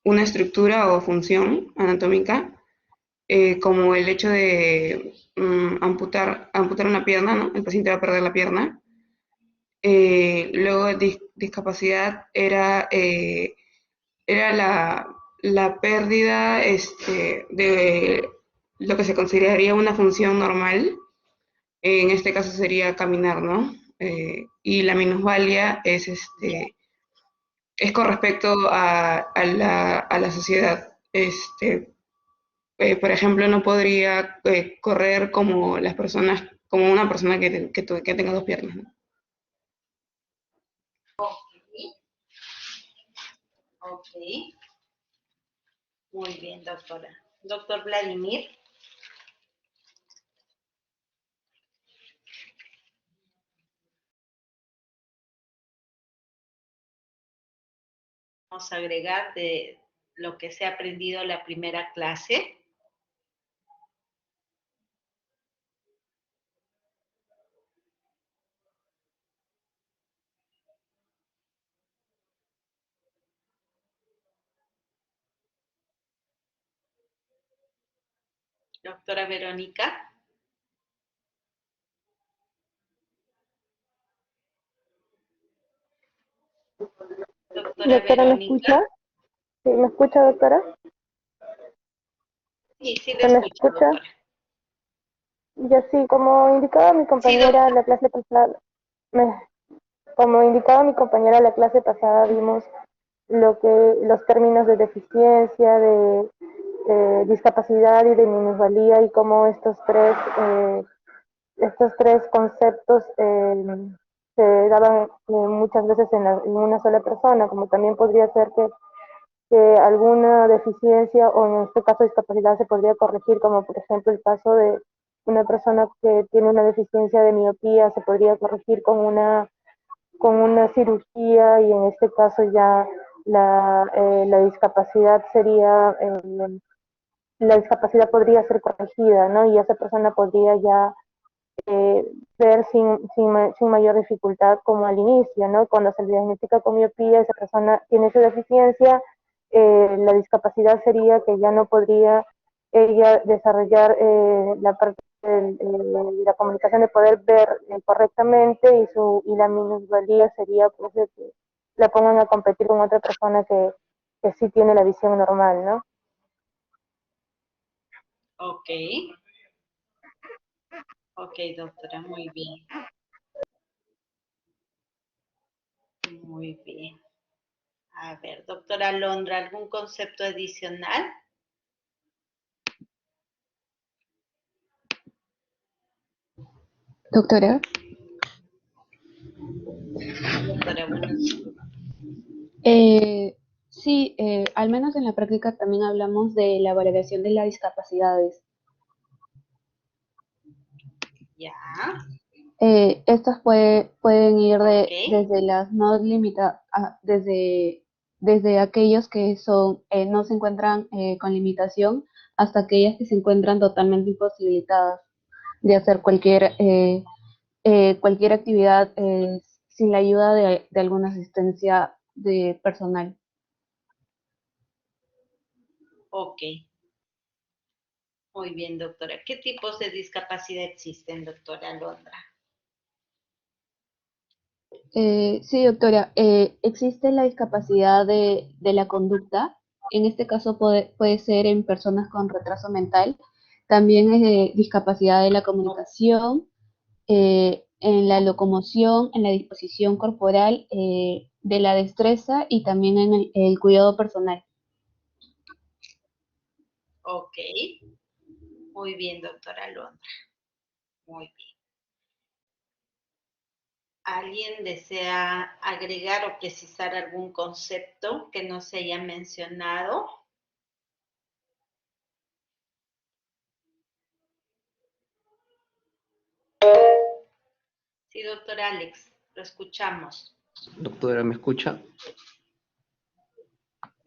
una estructura o función anatómica, como el hecho de amputar una pierna, ¿no? El paciente va a perder la pierna. Luego, discapacidad era la pérdida de lo que se consideraría una función normal. En este caso sería caminar, ¿no? Y la minusvalía es con respecto a la sociedad. Por ejemplo, no podría correr como las personas, como una persona que tenga dos piernas, ¿no? Ok, muy bien, doctora. Doctor Vladimir. Vamos a agregar de lo que se ha aprendido en la primera clase. Doctora Verónica. Doctora Doctora, ¿me Verónica. escucha? ¿Sí, me escucha, doctora? Sí, sí, le ¿Se me escucho, escucha? doctora. Y así, como indicaba mi Sí, compañera doctora. la clase pasada, me- como indicaba mi compañera la clase pasada, vimos los términos de deficiencia, de discapacidad y de minusvalía y cómo estos tres conceptos se daban muchas veces en una sola persona, como también podría ser que alguna deficiencia o en este caso discapacidad se podría corregir, como por ejemplo el caso de una persona que tiene una deficiencia de miopía, se podría corregir con una cirugía y en este caso ya la discapacidad sería, la discapacidad podría ser corregida, ¿no? Y esa persona podría ya eh, ver sin mayor dificultad como al inicio, ¿no? Cuando se le diagnostica con miopía, esa persona tiene esa deficiencia, la discapacidad sería que ya no podría ella desarrollar la parte de la comunicación de poder ver correctamente y la minusvalía sería pues de que la pongan a competir con otra persona que sí tiene la visión normal, ¿no? Ok. Ok, doctora, muy bien. Muy bien. A ver, doctora Londra, ¿algún concepto adicional? Doctora, Doctora, buenos días. sí, al menos en la práctica también hablamos de la valoración de las discapacidades. Ya. Estas pueden ir Ok. desde las no limitadas, desde aquellos que no se encuentran con limitación hasta aquellas que se encuentran totalmente imposibilitadas de hacer cualquier actividad sin la ayuda de alguna asistencia de personal. Ok. Muy bien, doctora. ¿Qué tipos de discapacidad existen, doctora Londra? Sí, doctora, existe la discapacidad de la conducta. En este caso puede ser en personas con retraso mental. También es discapacidad de la comunicación, en la locomoción, en la disposición corporal, de la destreza y también en el cuidado personal. Ok. Muy bien, doctora Londra. Muy bien. ¿Alguien desea agregar o precisar algún concepto que no se haya mencionado? Sí, doctor Alex, lo escuchamos. Doctora, ¿me escucha?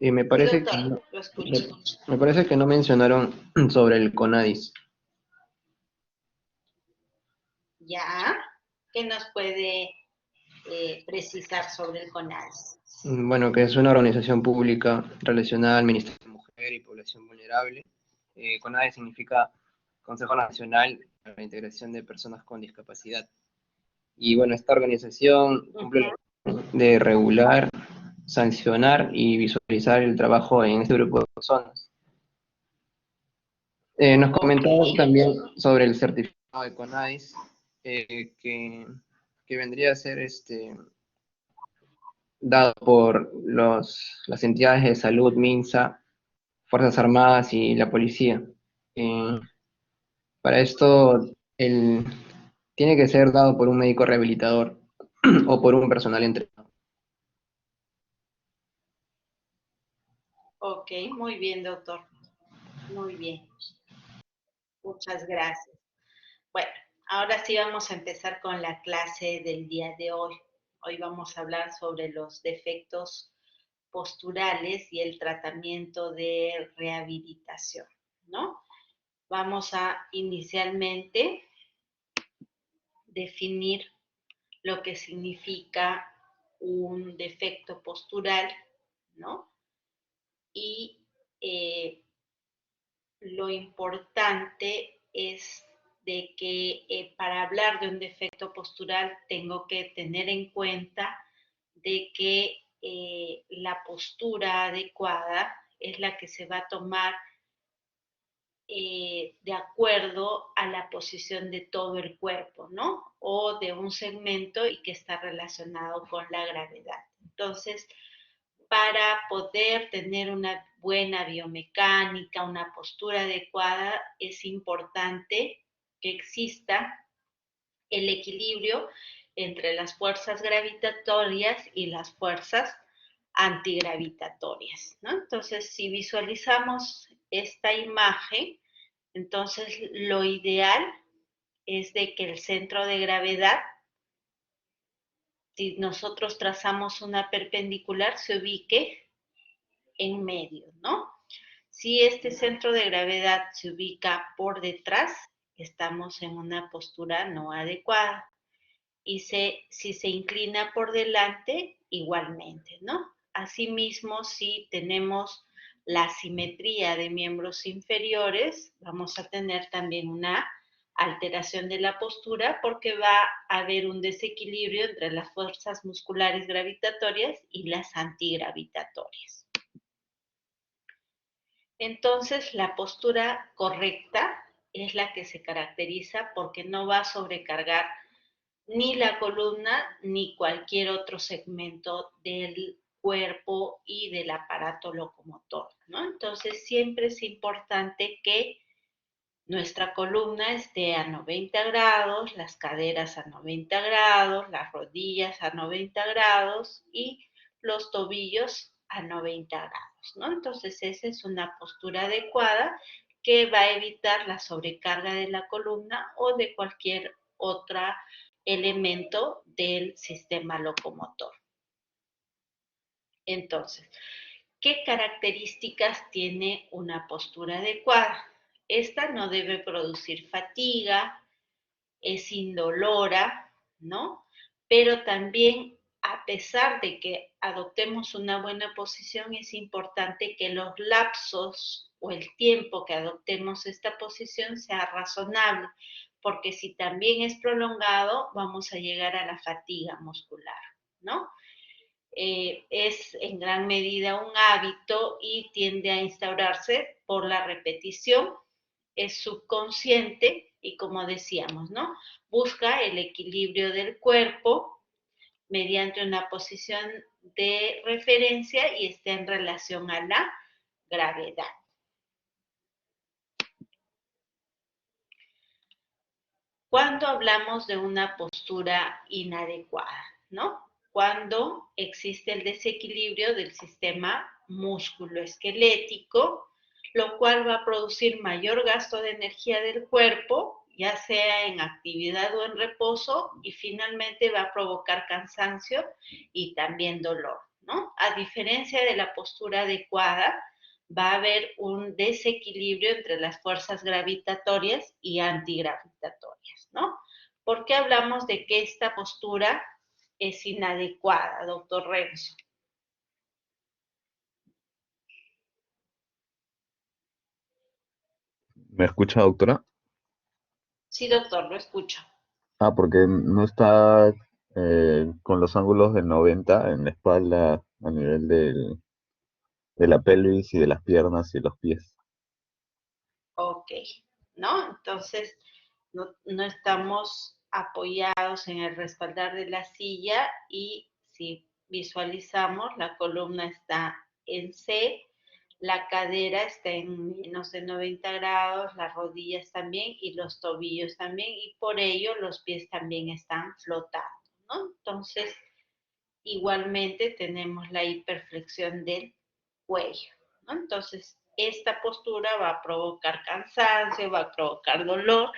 Me Sí, parece que doctor, no, lo escucho. me parece que no mencionaron sobre el CONADIS. Ya. ¿Qué nos puede precisar sobre el CONADIS? Bueno, que es una organización pública relacionada al Ministerio de Mujer y Población Vulnerable. CONADE significa Consejo Nacional para la Integración de Personas con Discapacidad. Y bueno, esta organización cumple la función de regular, sancionar y visualizar el trabajo en este grupo de personas. Nos comentó también sobre el certificado de CONADIS, que vendría a ser dado por las entidades de salud, MINSA, Fuerzas Armadas y la policía. Eh, para esto, tiene que ser dado por un médico rehabilitador o por un personal entrenado. Ok, muy bien, doctor. Muy bien. Muchas gracias. Bueno, ahora sí vamos a empezar con la clase del día de hoy. Hoy vamos a hablar sobre los defectos posturales y el tratamiento de rehabilitación, ¿no? Vamos a inicialmente definir lo que significa un defecto postural, ¿no? Y lo importante es de que para hablar de un defecto postural tengo que tener en cuenta de que la postura adecuada es la que se va a tomar de acuerdo a la posición de todo el cuerpo, ¿no? O de un segmento y que está relacionado con la gravedad. Entonces, para poder tener una buena biomecánica, una postura adecuada, es importante que exista el equilibrio entre las fuerzas gravitatorias y las fuerzas antigravitatorias, ¿no? Entonces, si visualizamos esta imagen, entonces lo ideal es de que el centro de gravedad, si nosotros trazamos una perpendicular, se ubique en medio, ¿no? Si este centro de gravedad se ubica por detrás, estamos en una postura no adecuada. Y si se inclina por delante, igualmente, ¿no? Asimismo, si tenemos la simetría de miembros inferiores, vamos a tener también una alteración de la postura porque va a haber un desequilibrio entre las fuerzas musculares gravitatorias y las antigravitatorias. Entonces, la postura correcta es la que se caracteriza porque no va a sobrecargar ni la columna ni cualquier otro segmento del cuerpo y del aparato locomotor, ¿no? Entonces, siempre es importante que nuestra columna esté a 90 grados, las caderas a 90 grados, las rodillas a 90 grados y los tobillos a 90 grados, ¿no? Entonces, esa es una postura adecuada que va a evitar la sobrecarga de la columna o de cualquier otro elemento del sistema locomotor. Entonces, ¿qué características tiene una postura adecuada? Esta no debe producir fatiga, es indolora, ¿no? Pero también, a pesar de que adoptemos una buena posición, es importante que los lapsos o el tiempo que adoptemos esta posición sea razonable, porque si también es prolongado, vamos a llegar a la fatiga muscular, ¿no? Es en gran medida un hábito y tiende a instaurarse por la repetición, es subconsciente y como decíamos, ¿no? Busca el equilibrio del cuerpo mediante una posición de referencia y está en relación a la gravedad. Cuando hablamos de una postura inadecuada, ¿no? Cuando existe el desequilibrio del sistema músculo-esquelético, lo cual va a producir mayor gasto de energía del cuerpo, ya sea en actividad o en reposo, y finalmente va a provocar cansancio y también dolor, ¿no? A diferencia de la postura adecuada, va a haber un desequilibrio entre las fuerzas gravitatorias y antigravitatorias, ¿no? ¿Por qué hablamos de que esta postura es inadecuada, doctor Renzo? ¿Me escucha, doctora? Sí, doctor, lo escucho. Porque no está con los ángulos de 90 en la espalda a nivel de la pelvis y de las piernas y los pies. Ok, ¿no? Entonces, no estamos apoyados en el respaldar de la silla y si visualizamos, la columna está en C, la cadera está en menos de 90 grados, las rodillas también y los tobillos también, y por ello los pies también están flotando, ¿no? Entonces, igualmente tenemos la hiperflexión del cuello, ¿no? Entonces, esta postura va a provocar cansancio, va a provocar dolor,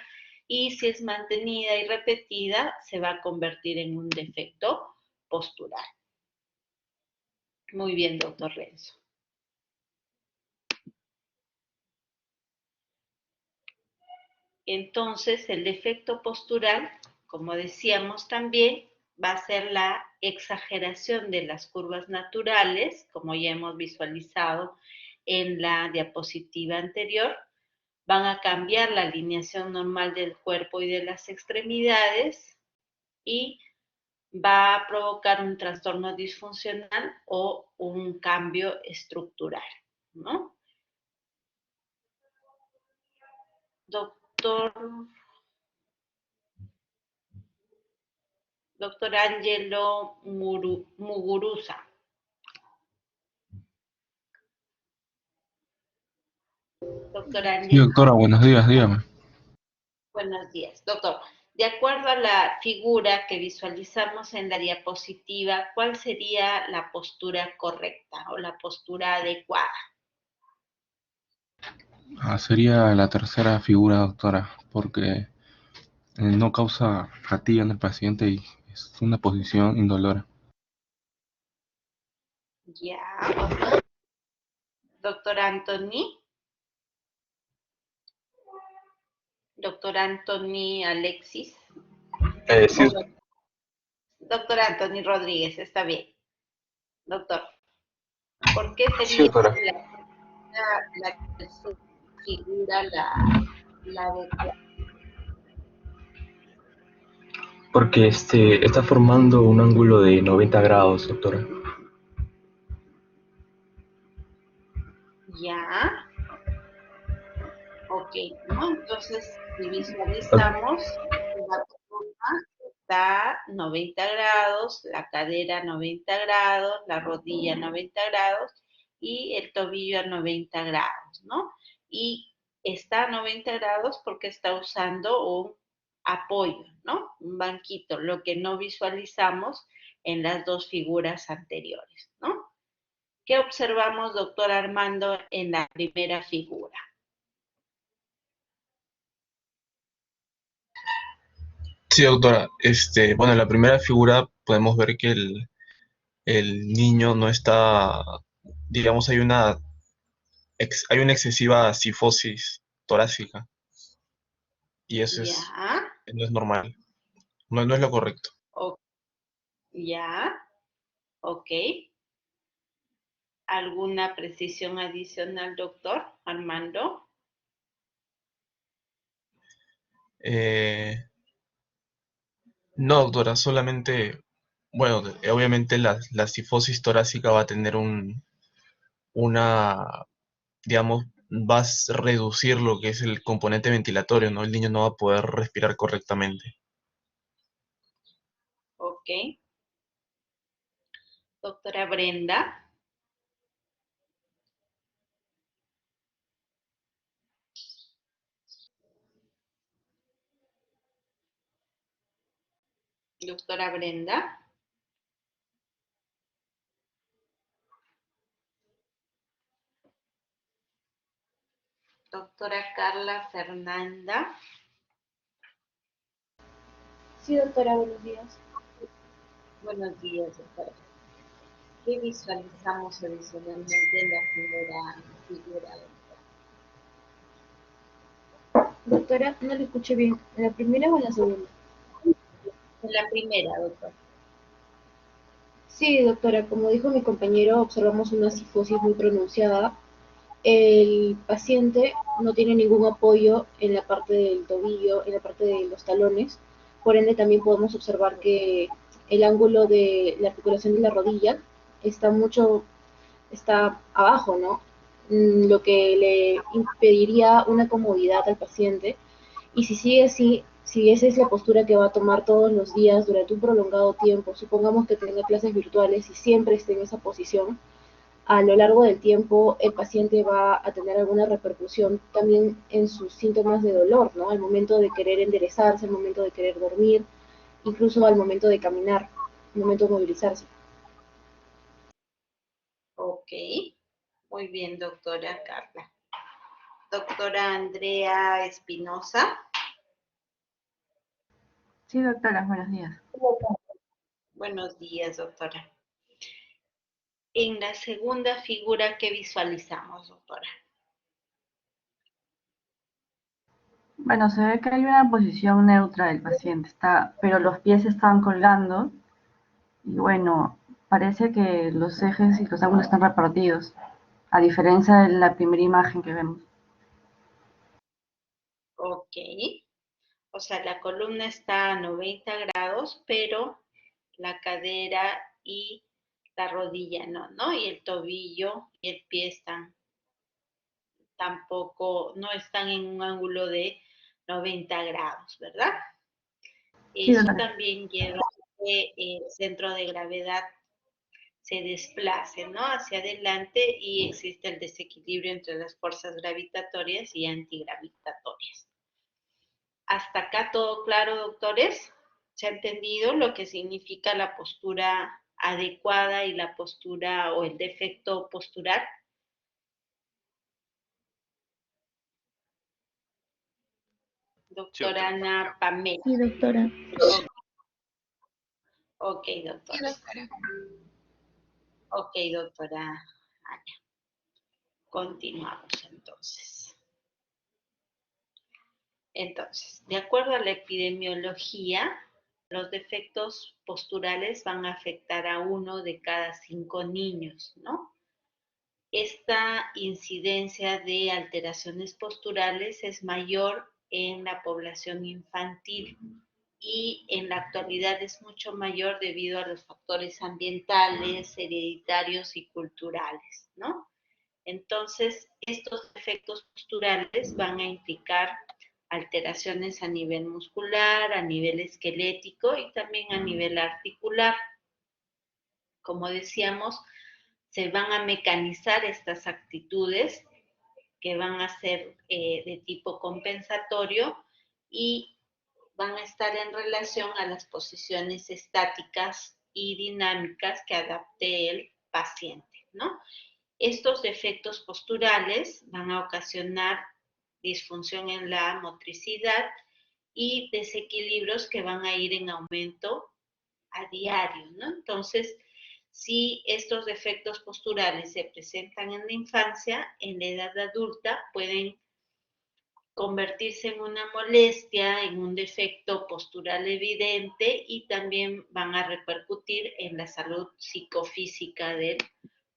y si es mantenida y repetida, se va a convertir en un defecto postural. Muy bien, doctor Renzo. Entonces, el defecto postural, como decíamos también, va a ser la exageración de las curvas naturales, como ya hemos visualizado en la diapositiva anterior. Van a cambiar la alineación normal del cuerpo y de las extremidades y va a provocar un trastorno disfuncional o un cambio estructural, ¿no? Doctor Angelo Muguruza. Doctor Sí, Angelo. doctora, buenos días, dígame. Buenos días, doctor. De acuerdo a la figura que visualizamos en la diapositiva, ¿cuál sería la postura correcta o la postura adecuada? Sería la tercera figura, doctora, porque no causa fatiga en el paciente y es una posición indolora. Ya. Doctor Anthony. Doctor Anthony Alexis. Sí, Doctor Anthony Rodríguez, está bien. Doctor, ¿por qué sí, sería doctora. la tercera figura la adecuada? Porque está formando un ángulo de 90 grados, doctora. Ya. Ok, ¿no? Entonces, si Ok. visualizamos, la columna está 90 grados, la cadera 90 grados, la rodilla 90 grados y el tobillo a 90 grados, ¿no? Y está a 90 grados porque está usando un apoyo, ¿no? Un banquito, lo que no visualizamos en las dos figuras anteriores, ¿no? ¿Qué observamos, doctor Armando, en la primera figura? Sí, doctora. Bueno, en la primera figura podemos ver que el niño no está, digamos, hay una excesiva cifosis torácica y eso Ya. no es normal, no es lo correcto. O- ya, ok. ¿Alguna precisión adicional, doctor Armando? Eh, no, doctora, solamente, bueno, obviamente la cifosis torácica va a tener una, digamos, va a reducir lo que es el componente ventilatorio, ¿no? El niño no va a poder respirar correctamente. Ok. Doctora Brenda. Doctora Brenda. Doctora Carla Fernanda. Sí, doctora, buenos días. Buenos días, doctora. ¿Qué visualizamos adicionalmente en la primera figura, doctora? Doctora, no le escuché bien. ¿En la primera o en la segunda? En la primera, doctor. Sí, doctora, como dijo mi compañero, observamos una cifosis muy pronunciada. El paciente no tiene ningún apoyo en la parte del tobillo, en la parte de los talones. Por ende, también podemos observar que el ángulo de la articulación de la rodilla está abajo, ¿no? Lo que le impediría una comodidad al paciente. Y si sigue así, si esa es la postura que va a tomar todos los días durante un prolongado tiempo, supongamos que tenga clases virtuales y siempre esté en esa posición, a lo largo del tiempo el paciente va a tener alguna repercusión también en sus síntomas de dolor, ¿no? Al momento de querer enderezarse, al momento de querer dormir, incluso al momento de caminar, al momento de movilizarse. Ok, muy bien, doctora Carla. Doctora Andrea Espinosa. Sí, doctora, buenos días. Buenos días, doctora. En la segunda figura, ¿qué visualizamos, doctora? Bueno, se ve que hay una posición neutra del paciente, pero los pies están colgando y bueno, parece que los ejes y los ángulos están repartidos, a diferencia de la primera imagen que vemos. Ok, o sea, la columna está a 90 grados, pero la cadera y la rodilla no, ¿no? Y el tobillo y el pie no están en un ángulo de 90 grados, ¿verdad? Sí, Eso doctora. también lleva a que el centro de gravedad se desplace, ¿no? Hacia adelante y existe el desequilibrio entre las fuerzas gravitatorias y antigravitatorias. Hasta acá todo claro, doctores. ¿Se ha entendido lo que significa la postura adecuada y la postura o el defecto postural? Sí, Doctora doctora. Ana Pamela. Sí, doctora. Ok, doctora. Ok, doctora Ana. Continuamos entonces. Entonces, de acuerdo a la epidemiología, los defectos posturales van a afectar a 1 de cada 5 niños, ¿no? Esta incidencia de alteraciones posturales es mayor en la población infantil y en la actualidad es mucho mayor debido a los factores ambientales, hereditarios y culturales, ¿no? Entonces, estos efectos posturales van a implicar alteraciones a nivel muscular, a nivel esquelético y también a nivel articular. Como decíamos, se van a mecanizar estas actitudes que van a ser de tipo compensatorio y van a estar en relación a las posiciones estáticas y dinámicas que adapte el paciente, ¿no? Estos defectos posturales van a ocasionar disfunción en la motricidad y desequilibrios que van a ir en aumento a diario, ¿no? Entonces, si estos defectos posturales se presentan en la infancia, en la edad adulta pueden convertirse en una molestia, en un defecto postural evidente y también van a repercutir en la salud psicofísica del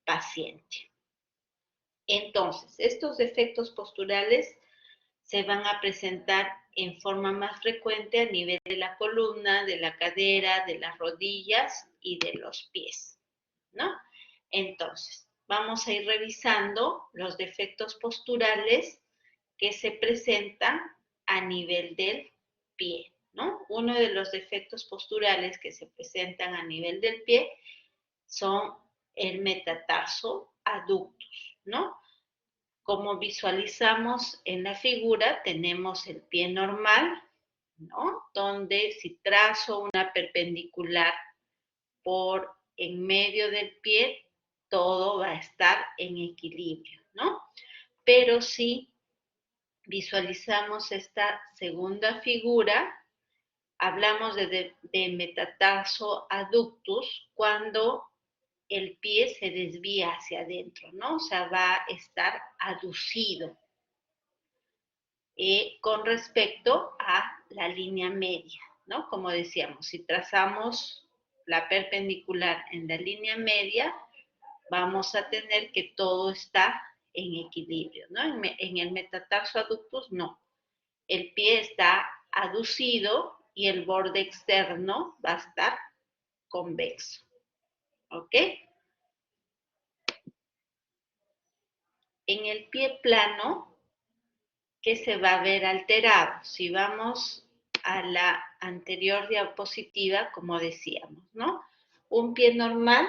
paciente. Entonces, estos defectos posturales se van a presentar en forma más frecuente a nivel de la columna, de la cadera, de las rodillas y de los pies, ¿no? Entonces, vamos a ir revisando los defectos posturales que se presentan a nivel del pie, ¿no? Uno de los defectos posturales que se presentan a nivel del pie son el metatarso aductus, ¿no? Como visualizamos en la figura, tenemos el pie normal, ¿no? Donde si trazo una perpendicular por en medio del pie, todo va a estar en equilibrio, ¿no? Pero si visualizamos esta segunda figura, hablamos de metatarso aductus cuando el pie se desvía hacia adentro, ¿no? O sea, va a estar aducido con respecto a la línea media, ¿no? Como decíamos, si trazamos la perpendicular en la línea media, vamos a tener que todo está en equilibrio, ¿no? En el metatarso adductus no. El pie está aducido y el borde externo va a estar convexo. ¿Ok? En el pie plano, ¿qué se va a ver alterado? Si vamos a la anterior diapositiva, como decíamos, ¿no? Un pie normal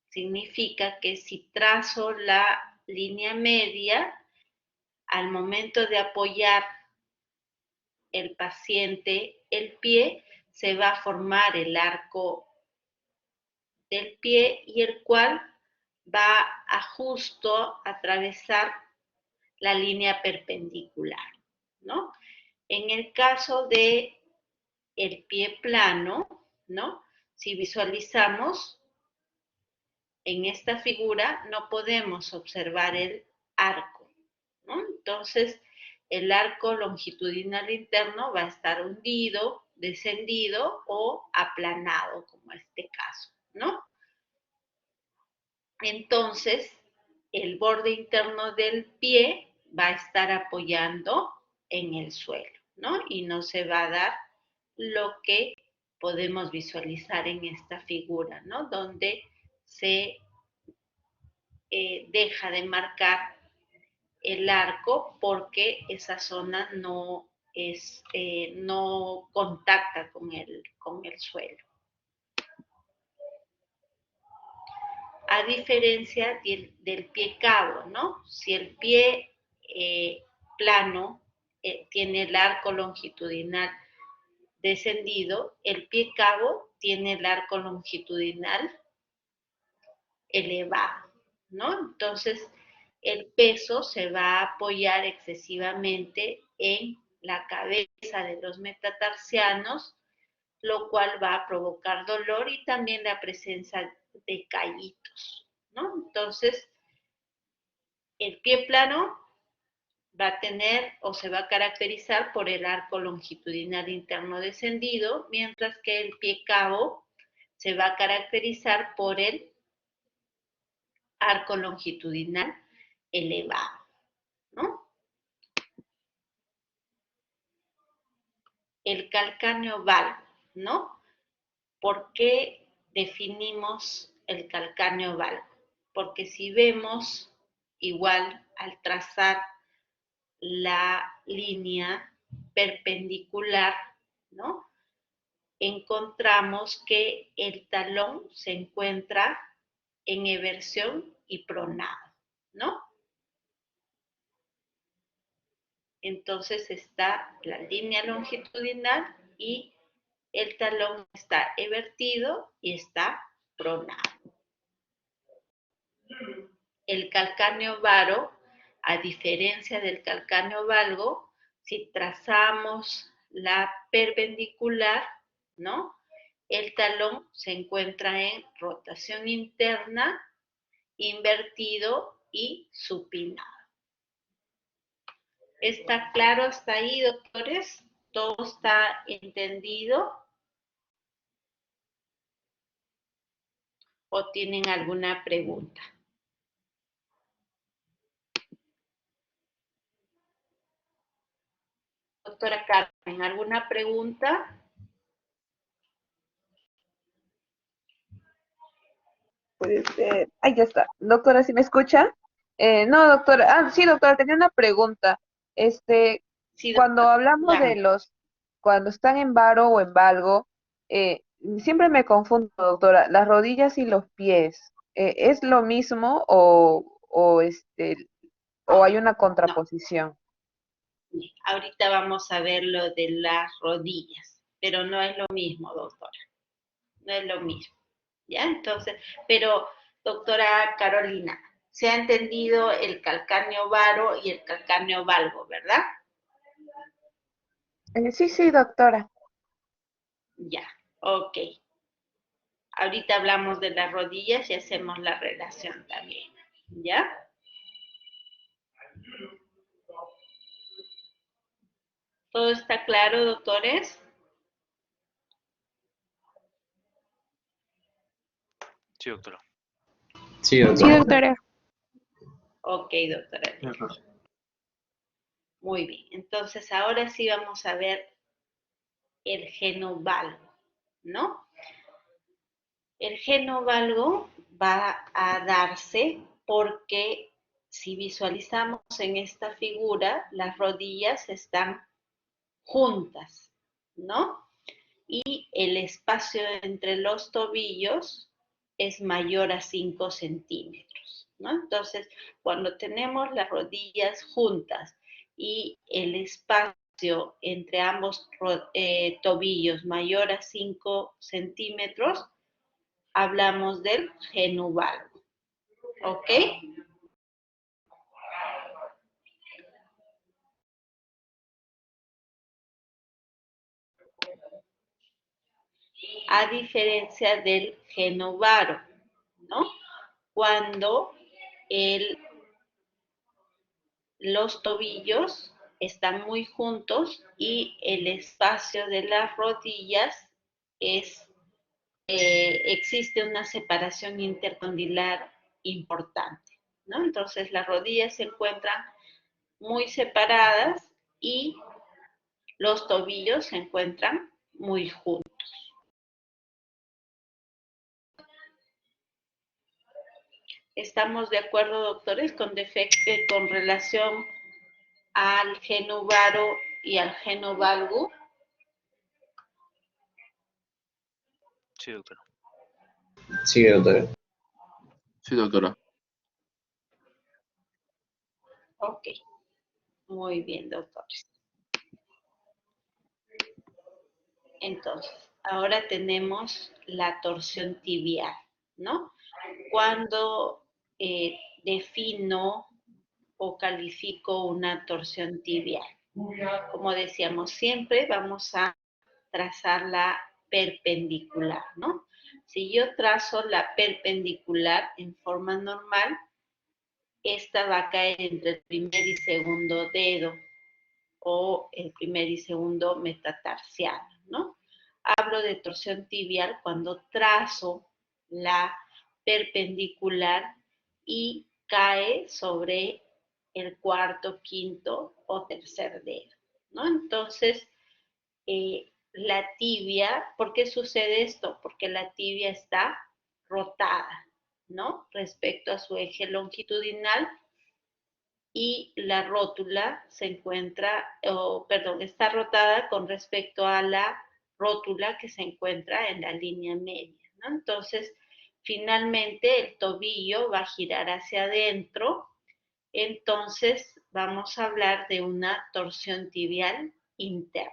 significa que si trazo la línea media, al momento de apoyar el paciente el pie, se va a formar el arco del pie y el cual va a justo atravesar la línea perpendicular, ¿no? En el caso de el pie plano, ¿no? Si visualizamos en esta figura, no podemos observar el arco, ¿no? Entonces, el arco longitudinal interno va a estar hundido, descendido o aplanado, como este caso, ¿no? Entonces, el borde interno del pie va a estar apoyando en el suelo, ¿no? Y no se va a dar lo que podemos visualizar en esta figura, ¿no? Donde se deja de marcar el arco porque esa zona no contacta con el suelo. A diferencia del pie cabo, ¿no? Si el pie plano tiene el arco longitudinal descendido, el pie cabo tiene el arco longitudinal elevado, ¿no? Entonces, el peso se va a apoyar excesivamente en la cabeza de los metatarsianos, lo cual va a provocar dolor y también la presencia de callitos, ¿no? Entonces, el pie plano va a tener o se va a caracterizar por el arco longitudinal interno descendido, mientras que el pie cabo se va a caracterizar por el arco longitudinal elevado, ¿no? El calcáneo valgo, ¿no? ¿Por qué definimos el calcáneo valgo? Porque si vemos igual al trazar la línea perpendicular, ¿no? Encontramos que el talón se encuentra en eversión y pronado, ¿no? Entonces está la línea longitudinal y el talón está evertido y está pronado. El calcáneo varo, a diferencia del calcáneo valgo, si trazamos la perpendicular, ¿no? El talón se encuentra en rotación interna, invertido y supinado. ¿Está claro hasta ahí, doctores? ¿Todo está entendido? ¿O tienen alguna pregunta? Doctora Carmen, ¿alguna pregunta? Pues, ahí ya está. Doctora, ¿sí me escucha? No, doctora. Sí, doctora, tenía una pregunta. Sí, Cuando doctora, hablamos de dígame. cuando están en varo o en valgo, siempre me confundo, doctora, las rodillas y los pies, ¿es lo mismo o hay una No, contraposición? ahorita vamos a ver lo de las rodillas, pero no es lo mismo, doctora. No es lo mismo. ¿Ya? Entonces, pero, doctora Carolina, se ha entendido el calcáneo varo y el calcáneo valgo, ¿verdad? Sí, sí, doctora. Ya, ok. Ahorita hablamos de las rodillas y hacemos la relación también, ¿ya? ¿Todo está claro, doctores? Sí, doctora. Sí, Sí, doctora. doctora. Ok, doctora. Muy bien. Entonces, ahora sí vamos a ver el genovalgo, ¿no? El genovalgo va a darse porque si visualizamos en esta figura, las rodillas están juntas, ¿no? Y el espacio entre los tobillos es mayor a 5 centímetros, ¿no? Entonces, cuando tenemos las rodillas juntas y el espacio entre ambos tobillos mayor a 5 centímetros, hablamos del genovalgo, ¿ok? A diferencia del genovaro, ¿no? Cuando los tobillos están muy juntos y el espacio de las rodillas existe una separación intercondilar importante, ¿no? Entonces las rodillas se encuentran muy separadas y los tobillos se encuentran muy juntos. ¿Estamos de acuerdo, doctores, con relación al genovaro y al genovalgo? Sí, doctora. Sí, doctora. Sí, doctora. Ok, muy bien, doctores. Entonces, ahora tenemos la torsión tibial, ¿no? Cuando defino o califico una torsión tibial. Como decíamos, siempre vamos a trazar la perpendicular, ¿no? Si yo trazo la perpendicular en forma normal, esta va a caer entre el primer y segundo dedo o el primer y segundo metatarsiano, ¿no? Hablo de torsión tibial cuando trazo la perpendicular y cae sobre el cuarto, quinto o tercer dedo, ¿no? Entonces, la tibia, ¿por qué sucede esto? Porque la tibia está rotada, ¿no? Respecto a su eje longitudinal y la rótula se encuentra, está rotada con respecto a la rótula que se encuentra en la línea media, ¿no? Entonces, finalmente el tobillo va a girar hacia adentro, entonces vamos a hablar de una torsión tibial interna.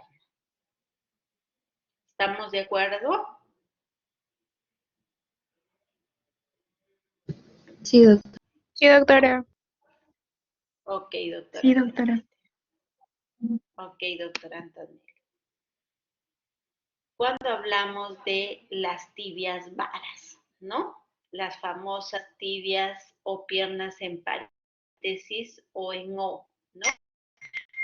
¿Estamos de acuerdo? Sí, doctora. Sí, doctora. Ok, doctora. Sí, doctora. Ok, doctora Antonella. Cuando hablamos de las tibias varas, ¿no? Las famosas tibias o piernas en paréntesis o en O, ¿no?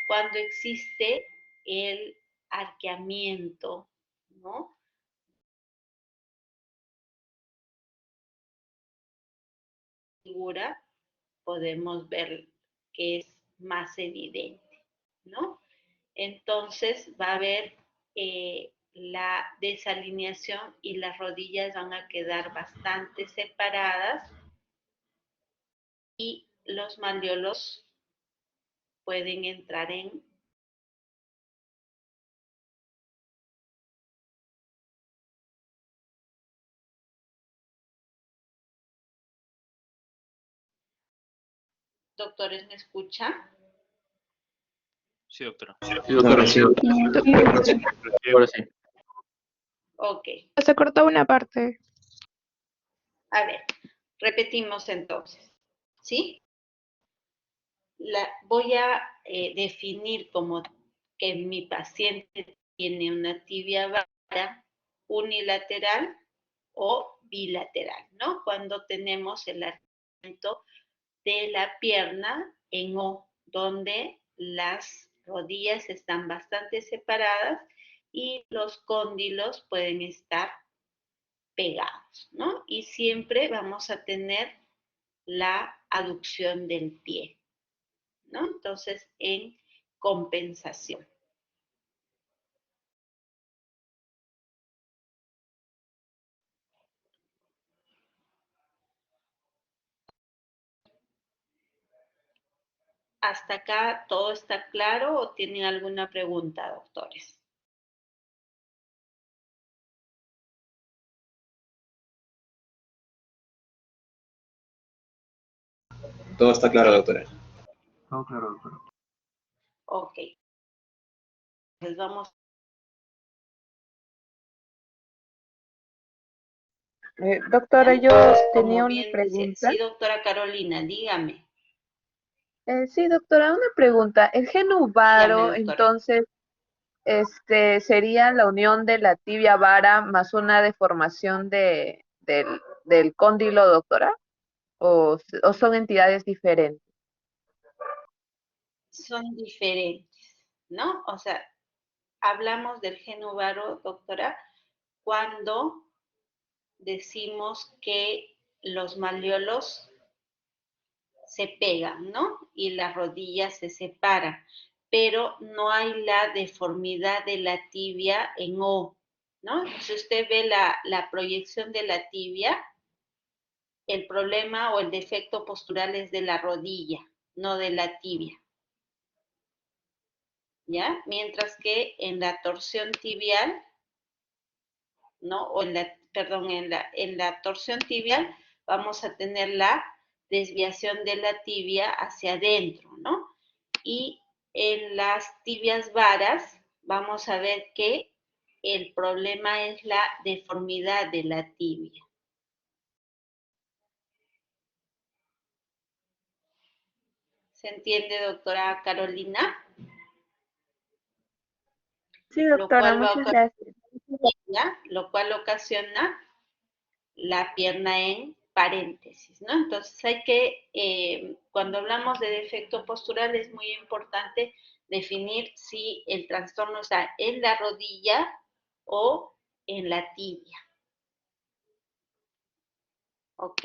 Cuando existe el arqueamiento, ¿no? Figura, podemos ver que es más evidente, ¿no? Entonces va a haber la desalineación y las rodillas van a quedar bastante separadas y los malleolos pueden entrar en doctores, ¿me escuchan? Sí, doctora. Sí, doctora. Sí, doctora. Sí, doctora. Ahora sí. Ok, Se cortó una parte. a ver, repetimos entonces, ¿sí? Voy a definir como que mi paciente tiene una tibia vara unilateral o bilateral, ¿no? Cuando tenemos el arqueamiento de la pierna en O, donde las rodillas están bastante separadas y los cóndilos pueden estar pegados, ¿no? Y siempre vamos a tener la aducción del pie, ¿no? Entonces, en compensación. ¿Hasta acá todo está claro o tienen alguna pregunta, doctores? Todo está claro, doctora. Todo claro, doctora. Ok. Pues vamos. Doctora, yo tenía Como una bien decía, pregunta. sí, doctora Carolina, dígame. Sí, doctora, una pregunta. El Dígame, genubaro, doctora. entonces, sería la unión de la tibia vara más una deformación del cóndilo, doctora, o son entidades diferentes. Son diferentes, ¿no? O sea, hablamos del genubaro, doctora, cuando decimos que los malleolos se pegan, ¿no? Y las rodillas se separan, pero no hay la deformidad de la tibia en O, ¿no? Si usted ve la proyección de la tibia, el problema o el defecto postural es de la rodilla, no de la tibia, ¿ya? Mientras que en la torsión tibial, ¿no? O perdón, en la torsión tibial vamos a tener la desviación de la tibia hacia adentro, ¿no? Y en las tibias varas vamos a ver que el problema es la deformidad de la tibia. ¿Se entiende, doctora Carolina? Sí, doctora, Lo muchas gracias. cual ocasiona la pierna en paréntesis, ¿no? Entonces hay que, cuando hablamos de defecto postural es muy importante definir si el trastorno está en la rodilla o en la tibia. ¿Ok?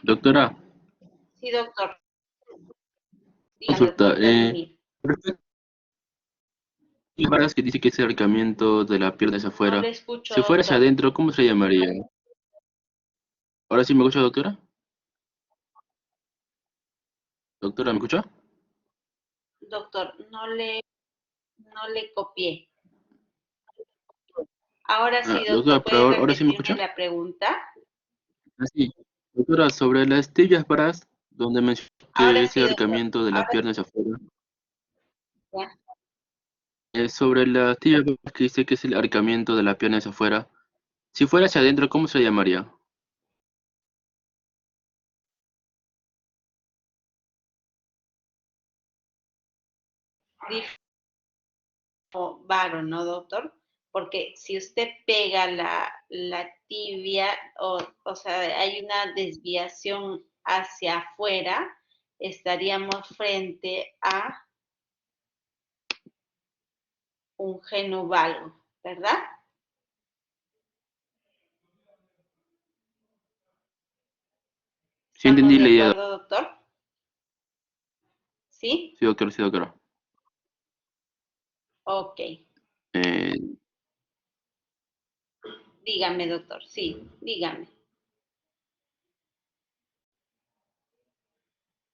Doctora, Sí, doctor. Dígame, consulta. doctor Vladimir. Hay varas que dice que es acercamiento de la pierna hacia No le afuera. escucho, Si fuera hacia doctor. adentro, ¿cómo se llamaría? ¿Ahora sí me escucha, doctora? Doctora, ¿me escucha? Doctor, no le copié. Ahora sí, Doctora, doctor, pero ¿puede ahora sí me repetirme escucha. la pregunta? Sí. Doctora, sobre las tibias varas, donde mencionó que Ahora es sí, doctor. acercamiento de la Ahora pierna hacia afuera. ya. Sobre las tibias varas que dice que es el acercamiento de la pierna hacia afuera. Si fuera hacia adentro, ¿cómo se llamaría? Dijo varo, ¿no, doctor? Porque si usted pega la tibia, o sea, hay una desviación hacia afuera, estaríamos frente a un genovalgo, ¿verdad? Sí, ¿Estamos entendí de la idea. acuerdo, doctor? ¿Sí? Sí, doctora, sí, doctora. Ok. Eh, Dígame, doctor. Sí, dígame.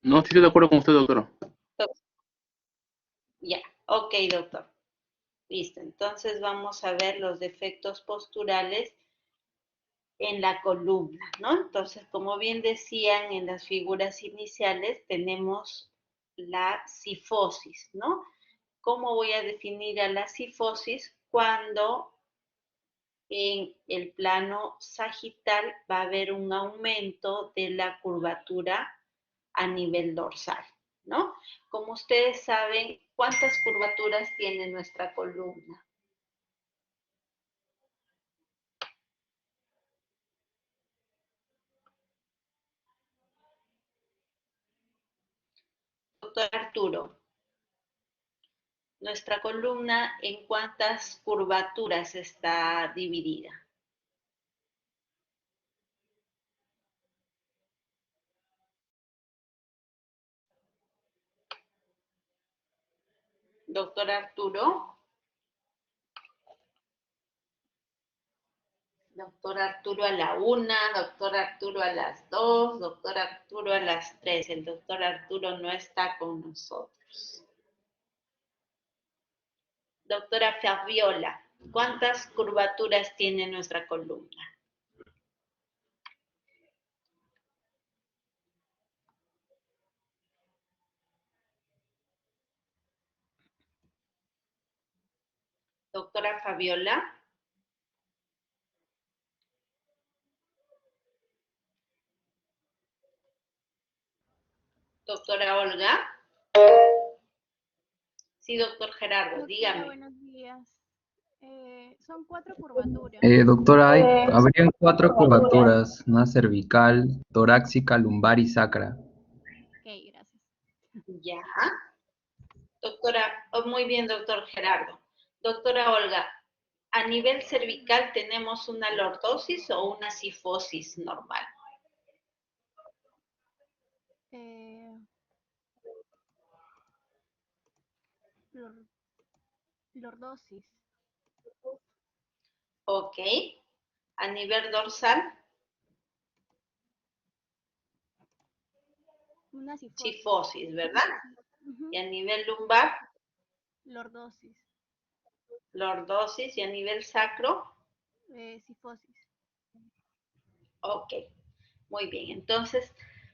no, sí estoy de acuerdo con usted, doctora. Ya, ok, doctor. Listo. Entonces vamos a ver los defectos posturales en la columna, ¿no? Entonces, como bien decían en las figuras iniciales, tenemos la cifosis, ¿no? ¿Cómo voy a definir a la cifosis? Cuando en el plano sagital va a haber un aumento de la curvatura a nivel dorsal, ¿no? Como ustedes saben, ¿cuántas curvaturas tiene nuestra columna? Doctor Arturo, nuestra columna en cuántas curvaturas está dividida. Doctor Arturo. Doctor Arturo a la 1, doctor Arturo a las 2, doctor Arturo a las 3. El doctor Arturo no está con nosotros. Doctora Fabiola, ¿cuántas curvaturas tiene nuestra columna? Doctora Fabiola. Doctora Olga. Sí, doctor Gerardo, Doctora, dígame. buenos días. Son 4 curvaturas. Doctora, habrían 4 curvaturas, una cervical, torácica, lumbar y sacra. Ok, gracias. Ya. Doctora, muy bien, doctor Gerardo. Doctora Olga, a nivel cervical tenemos una lordosis o una cifosis normal. Lordosis. Ok. A nivel dorsal. Una cifosis. Cifosis, ¿verdad? Y a nivel lumbar. Lordosis. Lordosis. Y a nivel sacro. Cifosis. Ok. Muy bien. Entonces,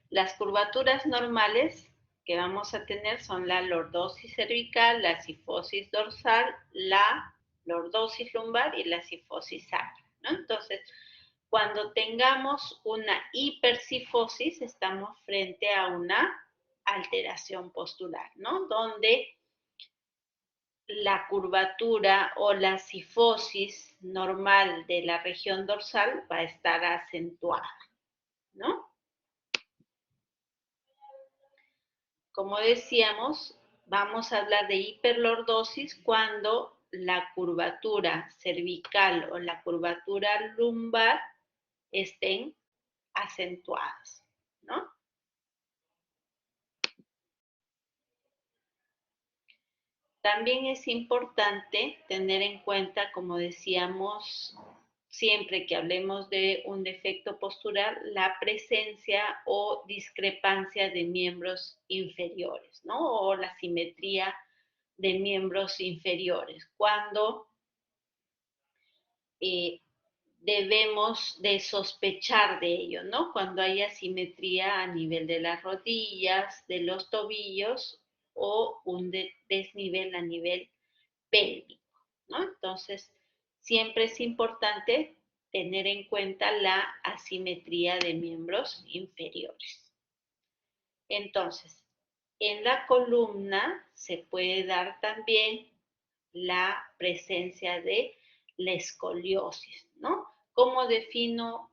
las curvaturas normales que vamos a tener son la lordosis cervical, la cifosis dorsal, la lordosis lumbar y la cifosis sacra, ¿no? Entonces, cuando tengamos una hipercifosis, estamos frente a una alteración postural, ¿no? Donde la curvatura o la cifosis normal de la región dorsal va a estar acentuada, ¿no? Como decíamos, vamos a hablar de hiperlordosis cuando la curvatura cervical o la curvatura lumbar estén acentuadas, ¿no? También es importante tener en cuenta, como decíamos, siempre que hablemos de un defecto postural, la presencia o discrepancia de miembros inferiores, ¿no? O la simetría de miembros inferiores, cuando debemos de sospechar de ello, ¿no? Cuando hay asimetría a nivel de las rodillas, de los tobillos o un desnivel a nivel pélvico, ¿no? Entonces, siempre es importante tener en cuenta la asimetría de miembros inferiores. Entonces, en la columna se puede dar también la presencia de la escoliosis, ¿no? ¿Cómo defino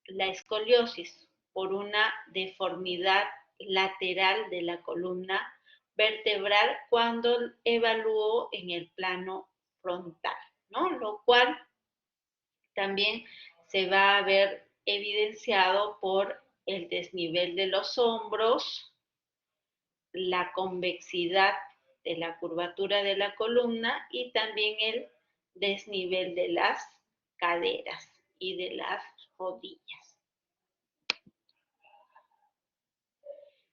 la escoliosis? Por una deformidad lateral de la columna vertebral cuando evalúo en el plano frontal, ¿no? Lo cual también se va a ver evidenciado por el desnivel de los hombros, la convexidad de la curvatura de la columna y también el desnivel de las caderas y de las rodillas.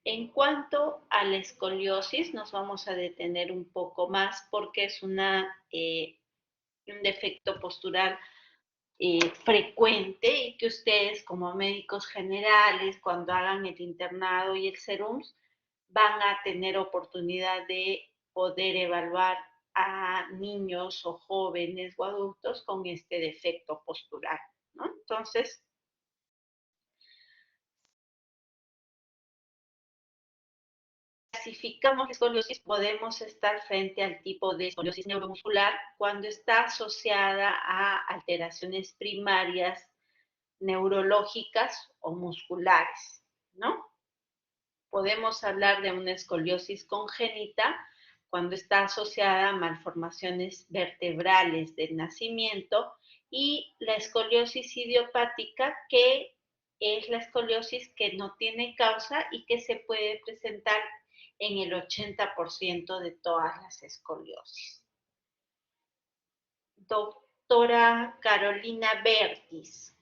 En cuanto a la escoliosis, nos vamos a detener un poco más porque es un defecto postural frecuente y que ustedes como médicos generales, cuando hagan el internado y el SERUMS, van a tener oportunidad de poder evaluar a niños o jóvenes o adultos con este defecto postural, ¿no? Entonces, clasificamos la escoliosis, podemos estar frente al tipo de escoliosis neuromuscular cuando está asociada a alteraciones primarias neurológicas o musculares, ¿no? Podemos hablar de una escoliosis congénita cuando está asociada a malformaciones vertebrales del nacimiento, y la escoliosis idiopática, que es la escoliosis que no tiene causa y que se puede presentar en el 80% de todas las escoliosis. Doctora Carolina Bertis,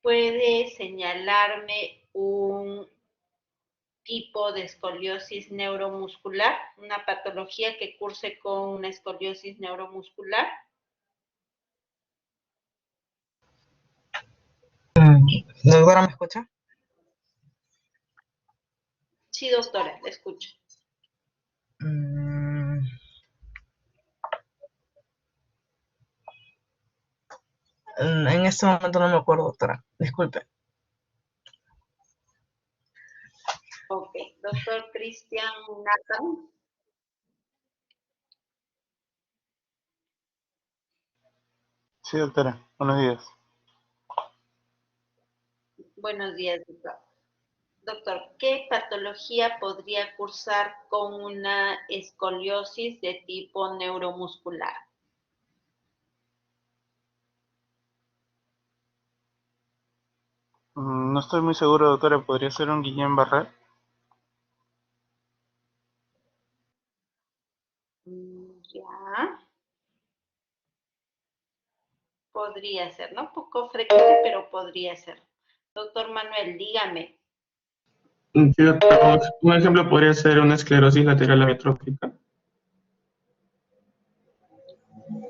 ¿puede señalarme un tipo de escoliosis neuromuscular, una patología que curse con una escoliosis neuromuscular? Doctora, ¿me escucha? Sí, doctora, la escucho. En este momento no me acuerdo, doctora. Disculpe. Ok, doctor Cristian Nathan. Sí, doctora. Buenos días. Buenos días, doctor. Doctor, ¿qué patología podría cursar con una escoliosis de tipo neuromuscular? No estoy muy seguro, doctora. ¿Podría ser un Guillain-Barré? Ya. Podría ser, ¿no? Poco frecuente, pero podría ser. Doctor Manuel, dígame. Sí, doctor, un ejemplo podría ser una esclerosis lateral amiotrófica.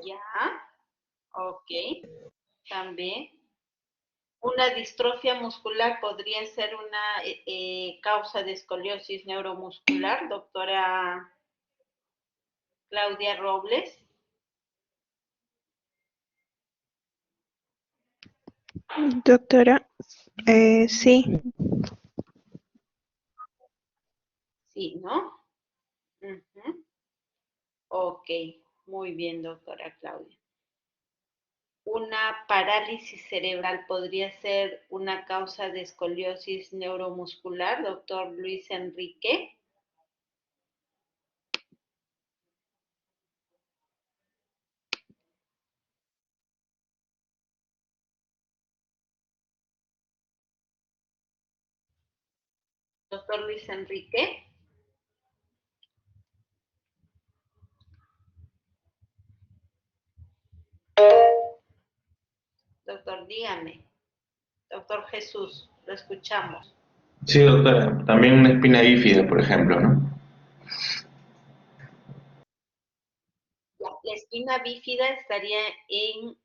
Ya. Ok. También. Una distrofia muscular podría ser una causa de escoliosis neuromuscular, doctora Claudia Robles. Doctora, sí. Sí, ¿no? Ok, muy bien, doctora Claudia. Una parálisis cerebral podría ser una causa de escoliosis neuromuscular, doctor Luis Enrique. Doctor Luis Enrique. Doctor, dígame. Doctor Jesús, lo escuchamos. Sí, doctora, también una espina bífida, por ejemplo, ¿no? La espina bífida estaría en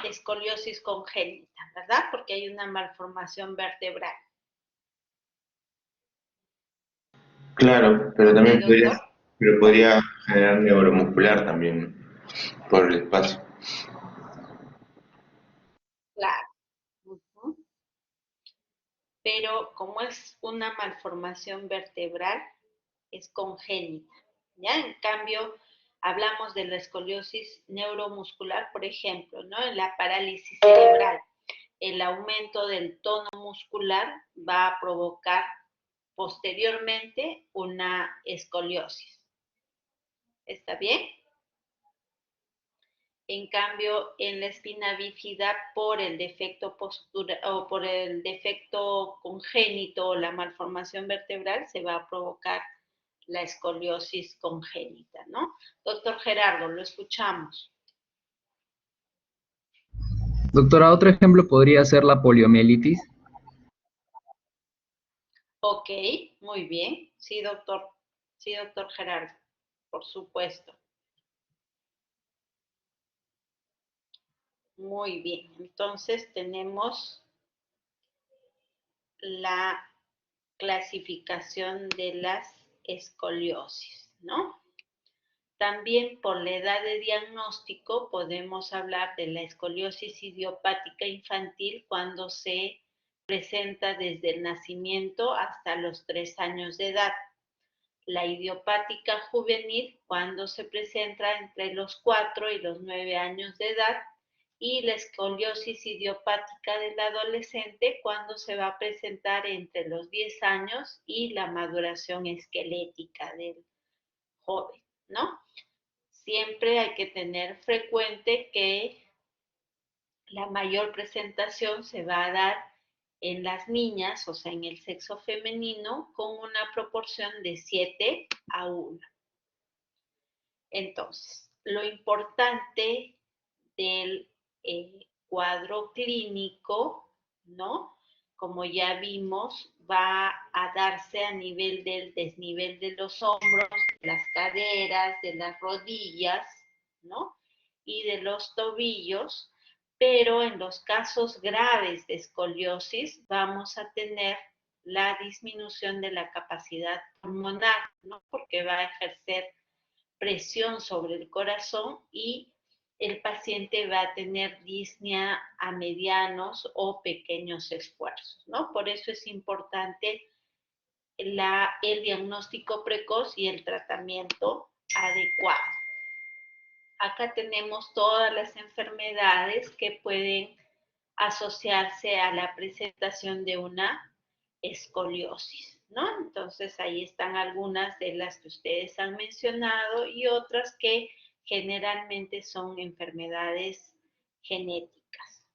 escoliosis congénita, ¿verdad? Porque hay una malformación vertebral. Claro, pero también ¿Sí, doctor? podría generar neuromuscular también por el espacio. Claro. Pero como es una malformación vertebral, es congénita, ¿ya? En cambio, hablamos de la escoliosis neuromuscular, por ejemplo, ¿no? En la parálisis cerebral, el aumento del tono muscular va a provocar posteriormente una escoliosis. ¿Está bien? En cambio, en la espina bífida, por el defecto o por el defecto congénito o la malformación vertebral, se va a provocar la escoliosis congénita, ¿no? Doctor Gerardo, lo escuchamos. Doctora, otro ejemplo podría ser la poliomielitis. Ok, muy bien. Sí, doctor. Sí, doctor Gerardo, por supuesto. Muy bien. Entonces tenemos la clasificación de las escoliosis, ¿no? También por la edad de diagnóstico podemos hablar de la escoliosis idiopática infantil cuando se presenta desde el nacimiento hasta los 3 años de edad. La idiopática juvenil cuando se presenta entre los 4 y los 9 años de edad, y la escoliosis idiopática del adolescente cuando se va a presentar entre los 10 años y la maduración esquelética del joven, ¿no? Siempre hay que tener frecuente que la mayor presentación se va a dar en las niñas, o sea, en el sexo femenino, con una proporción de 7:1. Entonces, lo importante del cuadro clínico, ¿no? Como ya vimos, va a darse a nivel del desnivel de los hombros, de las caderas, de las rodillas, ¿no? Y de los tobillos, pero en los casos graves de escoliosis vamos a tener la disminución de la capacidad pulmonar, ¿no? Porque va a ejercer presión sobre el corazón y el paciente va a tener disnea a medianos o pequeños esfuerzos, ¿no? Por eso es importante el diagnóstico precoz y el tratamiento adecuado. Acá tenemos todas las enfermedades que pueden asociarse a la presentación de una escoliosis, ¿no? Entonces ahí están algunas de las que ustedes han mencionado y otras que generalmente son enfermedades genéticas.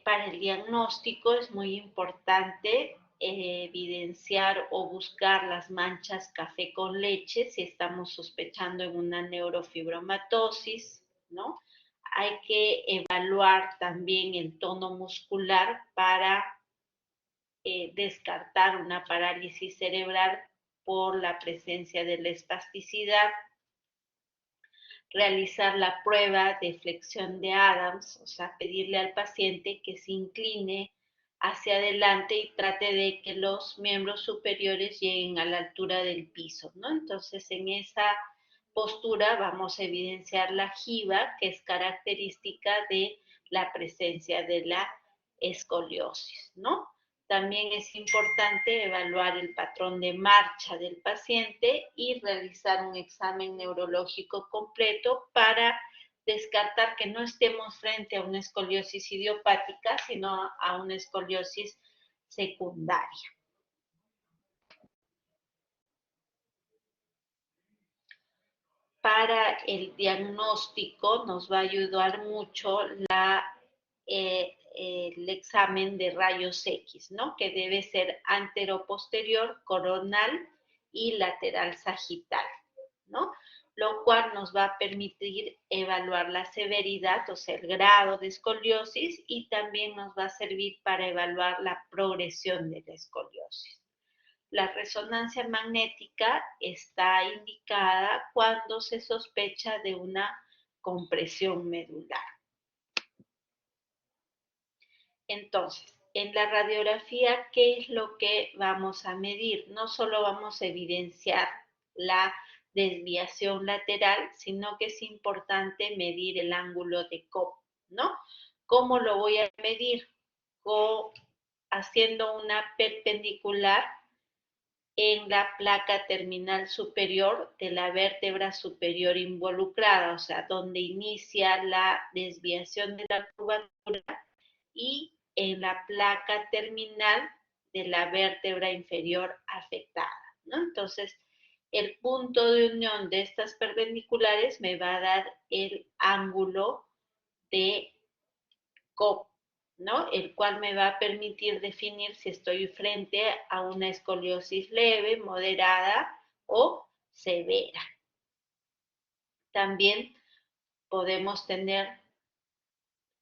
Para el diagnóstico es muy importante evidenciar o buscar las manchas café con leche si estamos sospechando en una neurofibromatosis, ¿no? Hay que evaluar también el tono muscular para descartar una parálisis cerebral por la presencia de la espasticidad. Realizar la prueba de flexión de Adams, o sea, pedirle al paciente que se incline hacia adelante y trate de que los miembros superiores lleguen a la altura del piso, ¿no? Entonces, en esa postura vamos a evidenciar la jiba, que es característica de la presencia de la escoliosis, ¿no? También es importante evaluar el patrón de marcha del paciente y realizar un examen neurológico completo para descartar que no estemos frente a una escoliosis idiopática, sino a una escoliosis secundaria. Para el diagnóstico nos va a ayudar mucho el examen de rayos X, ¿no? Que debe ser anteroposterior, coronal y lateral sagital, ¿no? Lo cual nos va a permitir evaluar la severidad, o sea, el grado de escoliosis, y también nos va a servir para evaluar la progresión de la escoliosis. La resonancia magnética está indicada cuando se sospecha de una compresión medular. Entonces, en la radiografía, ¿qué es lo que vamos a medir? No solo vamos a evidenciar la desviación lateral, sino que es importante medir el ángulo de Cobb, ¿no? ¿Cómo lo voy a medir? Haciendo una perpendicular en la placa terminal superior de la vértebra superior involucrada, o sea, donde inicia la desviación de la curvatura, y en la placa terminal de la vértebra inferior afectada, ¿no? Entonces, el punto de unión de estas perpendiculares me va a dar el ángulo de Cobb, ¿no? El cual me va a permitir definir si estoy frente a una escoliosis leve, moderada o severa. También podemos tener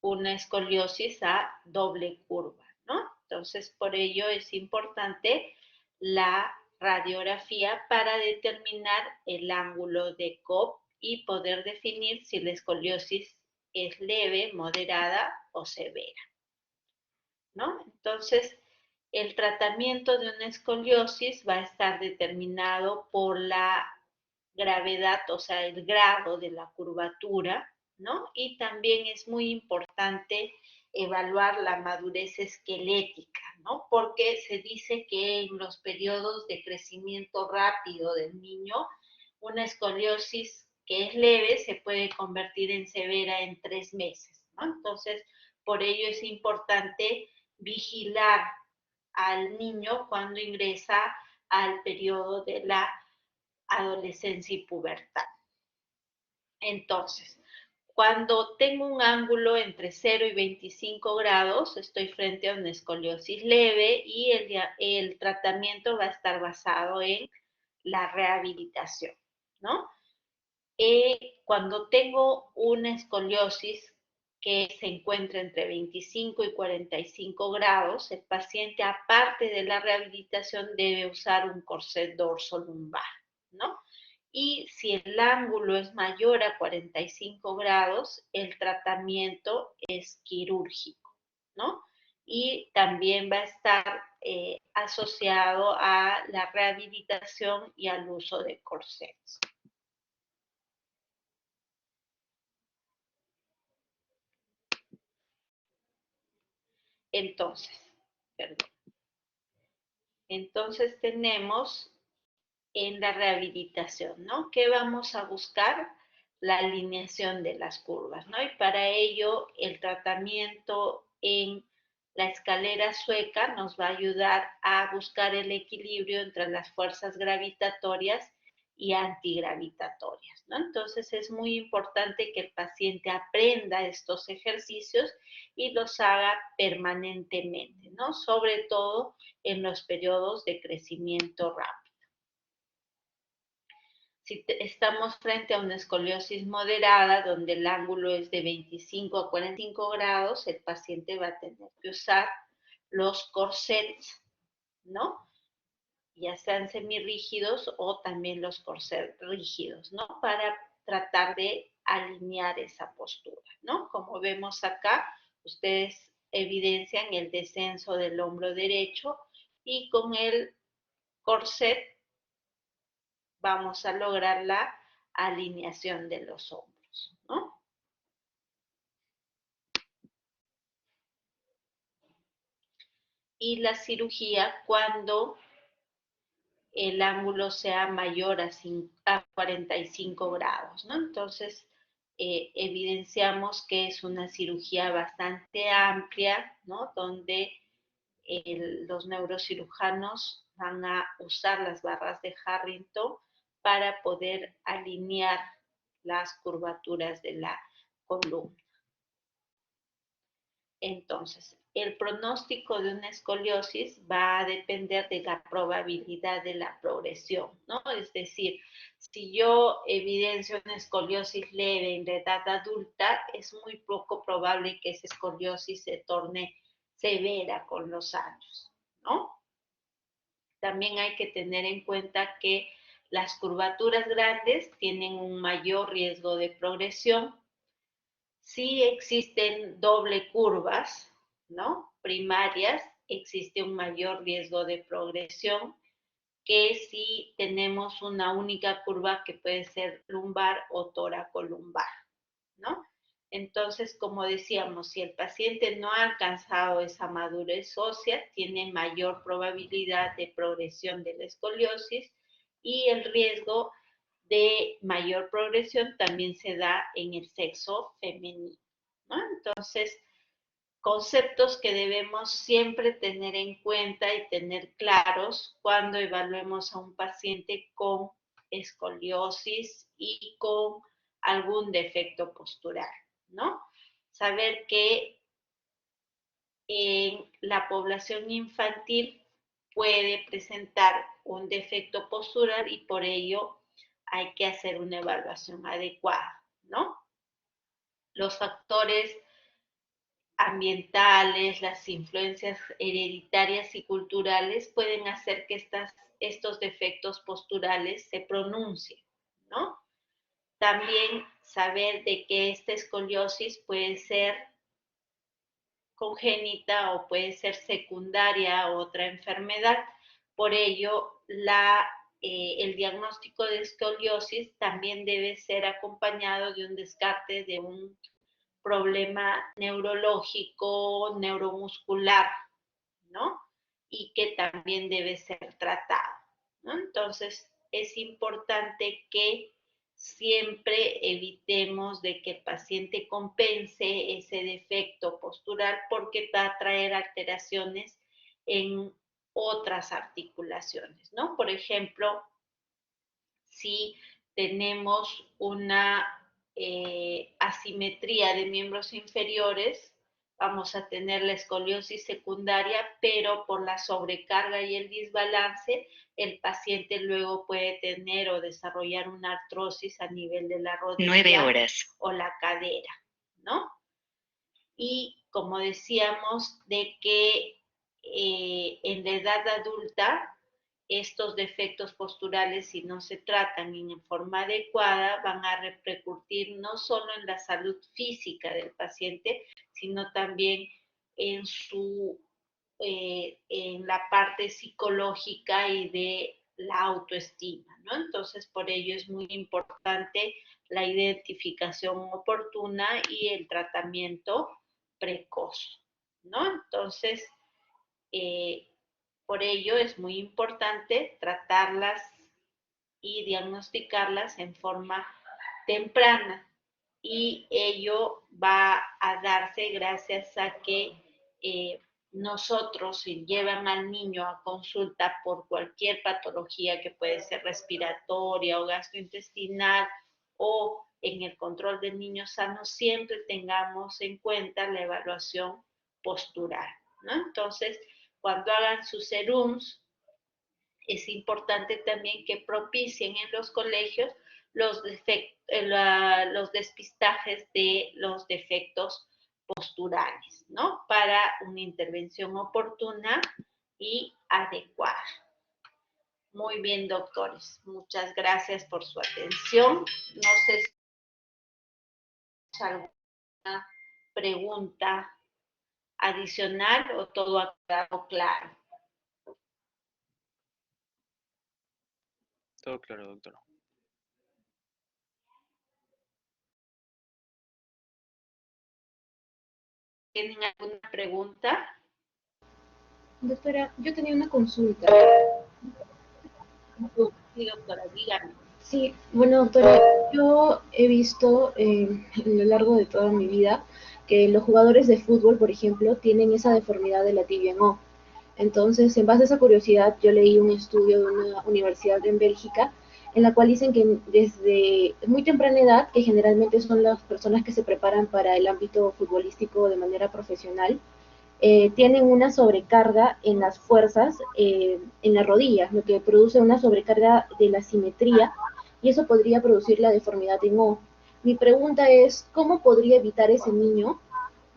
una escoliosis a doble curva, ¿no? Entonces, por ello es importante la radiografía para determinar el ángulo de Cobb y poder definir si la escoliosis es leve, moderada o severa, ¿no? Entonces, el tratamiento de una escoliosis va a estar determinado por la gravedad, o sea, el grado de la curvatura, ¿no? Y también es muy importante evaluar la madurez esquelética, ¿no? Porque se dice que en los periodos de crecimiento rápido del niño, una escoliosis que es leve se puede convertir en severa en 3 meses, ¿no? Entonces, por ello es importante vigilar al niño cuando ingresa al periodo de la adolescencia y pubertad. Entonces, cuando tengo un ángulo entre 0 y 25 grados, estoy frente a una escoliosis leve y el tratamiento va a estar basado en la rehabilitación, ¿no? Cuando tengo una escoliosis que se encuentra entre 25 y 45 grados, el paciente, aparte de la rehabilitación, debe usar un corset dorso-lumbar, ¿no? Y si el ángulo es mayor a 45 grados, el tratamiento es quirúrgico, ¿no? Y también va a estar asociado a la rehabilitación y al uso de corsets. Entonces tenemos en la rehabilitación, ¿no? ¿Qué vamos a buscar? La alineación de las curvas, ¿no? Y para ello el tratamiento en la escalera sueca nos va a ayudar a buscar el equilibrio entre las fuerzas gravitatorias y antigravitatorias, ¿no? Entonces es muy importante que el paciente aprenda estos ejercicios y los haga permanentemente, ¿no? Sobre todo en los periodos de crecimiento rápido. Si estamos frente a una escoliosis moderada, donde el ángulo es de 25 a 45 grados, el paciente va a tener que usar los corsets, ¿no? Ya sean semirrígidos o también los corsets rígidos, ¿no? Para tratar de alinear esa postura, ¿no? Como vemos acá, ustedes evidencian el descenso del hombro derecho y con el corset vamos a lograr la alineación de los hombros, ¿no? Y la cirugía cuando el ángulo sea mayor a 45 grados, ¿no? Entonces, evidenciamos que es una cirugía bastante amplia, ¿no? Donde los neurocirujanos van a usar las barras de Harrington para poder alinear las curvaturas de la columna. Entonces, el pronóstico de una escoliosis va a depender de la probabilidad de la progresión, ¿no? Es decir, si yo evidencio una escoliosis leve en la edad adulta, es muy poco probable que esa escoliosis se torne severa con los años, ¿no? También hay que tener en cuenta que las curvaturas grandes tienen un mayor riesgo de progresión. Si existen doble curvas, ¿no? Primarias, existe un mayor riesgo de progresión que si tenemos una única curva que puede ser lumbar o tóraco-lumbar, ¿no? Entonces, como decíamos, si el paciente no ha alcanzado esa madurez ósea, tiene mayor probabilidad de progresión de la escoliosis y el riesgo de mayor progresión también se da en el sexo femenino, ¿no? Entonces, conceptos que debemos siempre tener en cuenta y tener claros cuando evaluemos a un paciente con escoliosis y con algún defecto postural, ¿no? Saber que en la población infantil puede presentar un defecto postural y por ello hay que hacer una evaluación adecuada, ¿no? Los factores ambientales, las influencias hereditarias y culturales pueden hacer que estos defectos posturales se pronuncien, ¿no? También saber de que esta escoliosis puede ser congénita o puede ser secundaria a otra enfermedad. Por ello, el diagnóstico de escoliosis también debe ser acompañado de un descarte de un problema neurológico, neuromuscular, ¿no? Y que también debe ser tratado, ¿no? Entonces, es importante que siempre evitemos de que el paciente compense ese defecto postural porque va a traer alteraciones en otras articulaciones, ¿no? Por ejemplo, si tenemos una asimetría de miembros inferiores, vamos a tener la escoliosis secundaria, pero por la sobrecarga y el desbalance, el paciente luego puede tener o desarrollar una artrosis a nivel de la rodilla 9 horas. o la cadera, ¿no? Y como decíamos, de que en la edad adulta estos defectos posturales, si no se tratan en forma adecuada, van a repercutir no solo en la salud física del paciente, sino también en en la parte psicológica y de la autoestima, ¿no? Entonces, por ello es muy importante la identificación oportuna y el tratamiento precoz, ¿no? Entonces, por ello es muy importante tratarlas y diagnosticarlas en forma temprana, y ello va a darse gracias a que nosotros, si llevan al niño a consulta por cualquier patología que puede ser respiratoria o gastrointestinal, o en el control del niño sano, siempre tengamos en cuenta la evaluación postural, ¿no? Entonces, cuando hagan sus serums, es importante también que propicien en los colegios los despistajes de los defectos posturales, ¿no? Para una intervención oportuna y adecuada. Muy bien, doctores. Muchas gracias por su atención. No sé si hay alguna pregunta adicional o todo ha quedado claro. Todo claro, doctora. ¿Tienen alguna pregunta? Doctora, yo tenía una consulta. Sí, doctora, dígame. Sí, bueno, doctora, yo he visto a lo largo de toda mi vida que los jugadores de fútbol, por ejemplo, tienen esa deformidad de la tibia en O. Entonces, en base a esa curiosidad, yo leí un estudio de una universidad en Bélgica en la cual dicen que desde muy temprana edad, que generalmente son las personas que se preparan para el ámbito futbolístico de manera profesional, tienen una sobrecarga en las fuerzas en las rodillas, lo que produce una sobrecarga de la simetría, y eso podría producir la deformidad en O. Mi pregunta es, ¿cómo podría evitar ese niño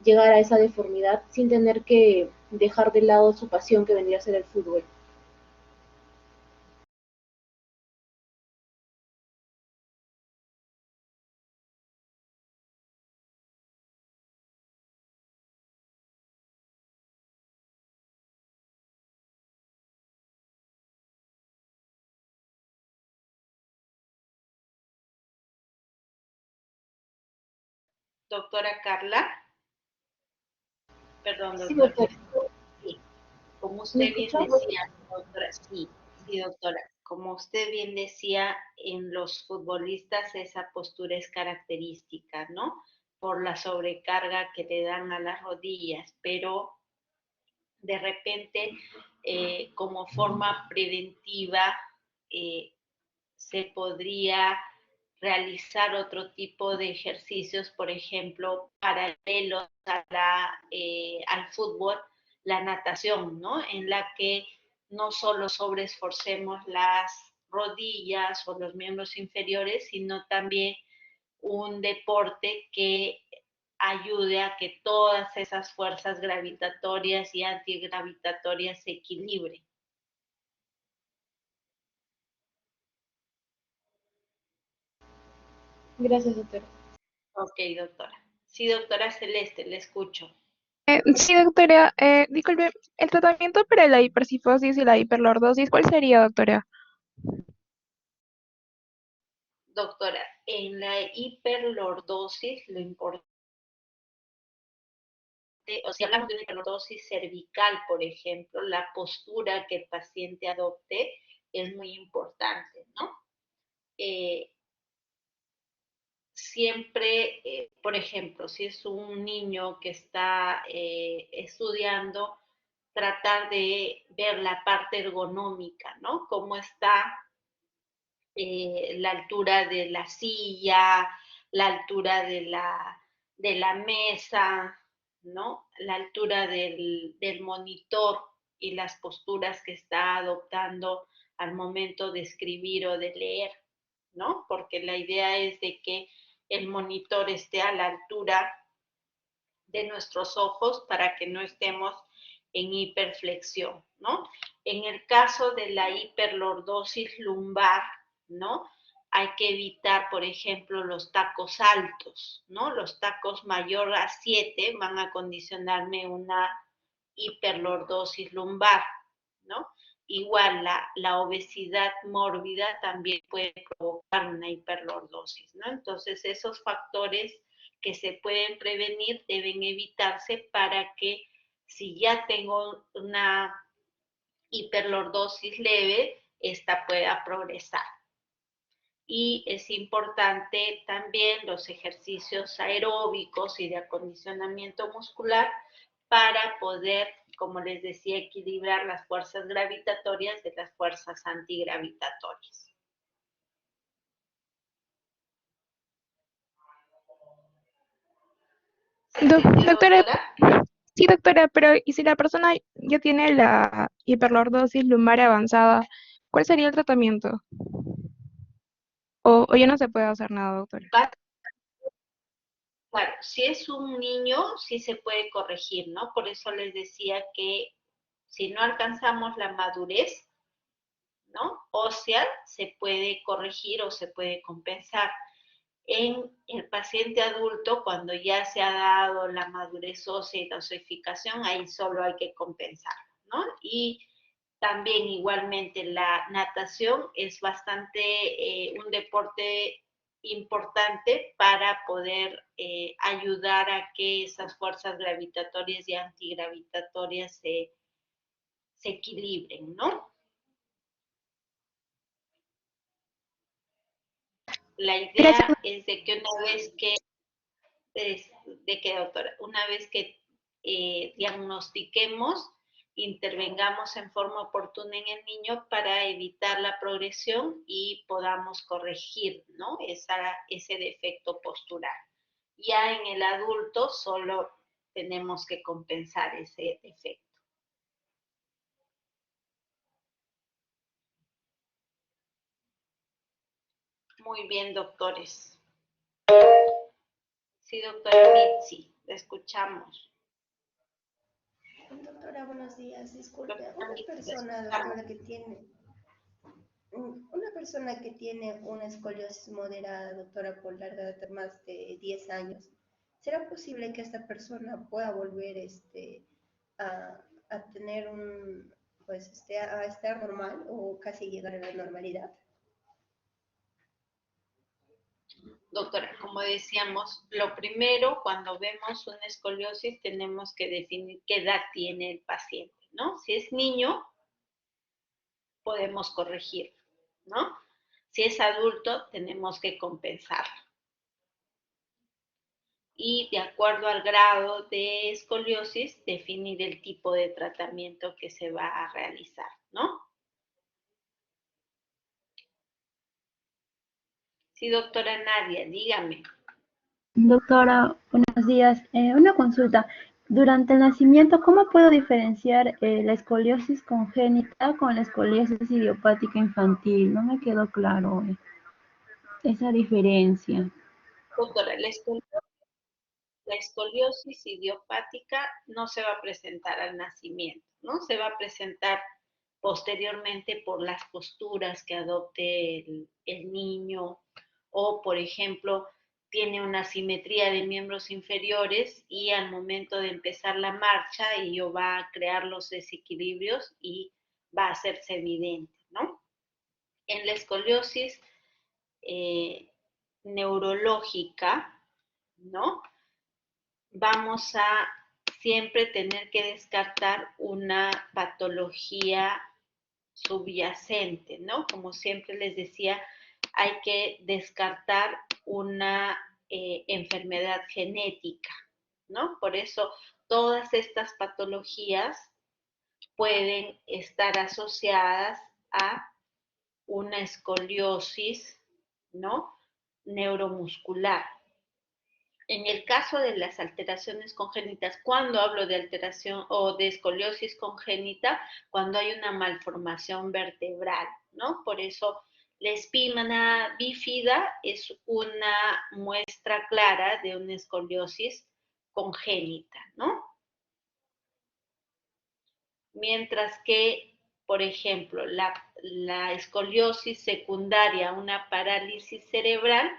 llegar a esa deformidad sin tener que dejar de lado su pasión que vendría a ser el fútbol? Doctora Carla. Perdón, Sí, doctora. doctora. Sí. Como ¿Me usted bien escucha? decía, doctora, sí, doctora, como usted bien decía, en los futbolistas esa postura es característica, ¿no? Por la sobrecarga que le dan a las rodillas, pero de repente, como forma preventiva, se podría realizar otro tipo de ejercicios, por ejemplo, paralelos al fútbol, la natación, ¿no? En la que no solo sobreesforcemos las rodillas o los miembros inferiores, sino también un deporte que ayude a que todas esas fuerzas gravitatorias y antigravitatorias se equilibren. Gracias, doctora. Ok, doctora. Sí, doctora Celeste, le escucho. Sí, doctora, disculpe, el tratamiento para la hipercifosis y la hiperlordosis, ¿cuál sería, doctora? Doctora, en la hiperlordosis, lo importante, o si hablamos de una hiperlordosis cervical, por ejemplo, la postura que el paciente adopte es muy importante, ¿no? Siempre, por ejemplo, si es un niño que está estudiando, tratar de ver la parte ergonómica, ¿no? Cómo está la altura de la silla, la altura de la mesa, ¿no? La altura del monitor y las posturas que está adoptando al momento de escribir o de leer, ¿no? Porque la idea es de que el monitor esté a la altura de nuestros ojos para que no estemos en hiperflexión, ¿no? En el caso de la hiperlordosis lumbar, ¿no? Hay que evitar, por ejemplo, los tacos altos, ¿no? Los tacos mayor a 7 van a condicionarme una hiperlordosis lumbar, ¿no? Igual la obesidad mórbida también puede provocar una hiperlordosis, ¿no? Entonces, esos factores que se pueden prevenir deben evitarse para que si ya tengo una hiperlordosis leve, esta pueda progresar. Y es importante también los ejercicios aeróbicos y de acondicionamiento muscular para poder, como les decía, equilibrar las fuerzas gravitatorias de las fuerzas antigravitatorias. Doctora, sí, doctora, pero ¿y si la persona ya tiene la hiperlordosis lumbar avanzada, cuál sería el tratamiento? ¿O ya no se puede hacer nada, doctora? Claro, si es un niño, sí se puede corregir, ¿no? Por eso les decía que si no alcanzamos la madurez, ¿no? Ósea, se puede corregir o se puede compensar. En el paciente adulto, cuando ya se ha dado la madurez ósea y la osificación, ahí solo hay que compensar, ¿no? Y también igualmente la natación es bastante un deporte importante para poder ayudar a que esas fuerzas gravitatorias y antigravitatorias se equilibren, ¿no? La idea es de que doctora, una vez que diagnostiquemos, intervengamos en forma oportuna en el niño para evitar la progresión y podamos corregir, ¿no? Ese defecto postural. Ya en el adulto solo tenemos que compensar ese defecto. Muy bien, doctores. Sí, doctora Mitzi, la escuchamos. Doctora, buenos días. Disculpe, una persona que tiene una escoliosis moderada, doctora, por larga de más de 10 años, ¿será posible que esta persona pueda volver a tener a estar normal o casi llegar a la normalidad? Doctora, como decíamos, lo primero, cuando vemos una escoliosis, tenemos que definir qué edad tiene el paciente, ¿no? Si es niño, podemos corregir, ¿no? Si es adulto, tenemos que compensarlo. Y de acuerdo al grado de escoliosis, definir el tipo de tratamiento que se va a realizar, ¿no? Sí, doctora Nadia, dígame. Doctora, buenos días. Una consulta. Durante el nacimiento, ¿cómo puedo diferenciar la escoliosis congénita con la escoliosis idiopática infantil? No me quedó claro esa diferencia. Doctora, la escoliosis idiopática no se va a presentar al nacimiento, ¿no? Se va a presentar posteriormente por las posturas que adopte el niño o, por ejemplo, tiene una simetría de miembros inferiores y al momento de empezar la marcha ello va a crear los desequilibrios y va a hacerse evidente, ¿no? En la escoliosis neurológica, ¿no? Vamos a siempre tener que descartar una patología subyacente, ¿no? Como siempre les decía, hay que descartar una enfermedad genética, ¿no? Por eso todas estas patologías pueden estar asociadas a una escoliosis, ¿no? Neuromuscular. En el caso de las alteraciones congénitas, cuando hablo de alteración o de escoliosis congénita, cuando hay una malformación vertebral, ¿no? Por eso la espina bífida es una muestra clara de una escoliosis congénita, ¿no? Mientras que, por ejemplo, la escoliosis secundaria, una parálisis cerebral,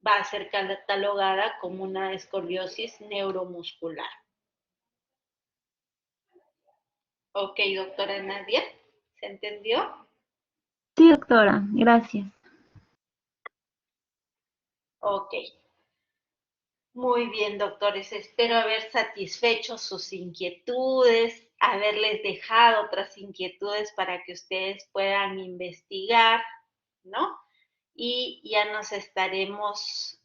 va a ser catalogada como una escoliosis neuromuscular. Ok, doctora Nadia, ¿se entendió? Sí, doctora, gracias. Ok. Muy bien, doctores. Espero haber satisfecho sus inquietudes, haberles dejado otras inquietudes para que ustedes puedan investigar, ¿no? Y ya nos estaremos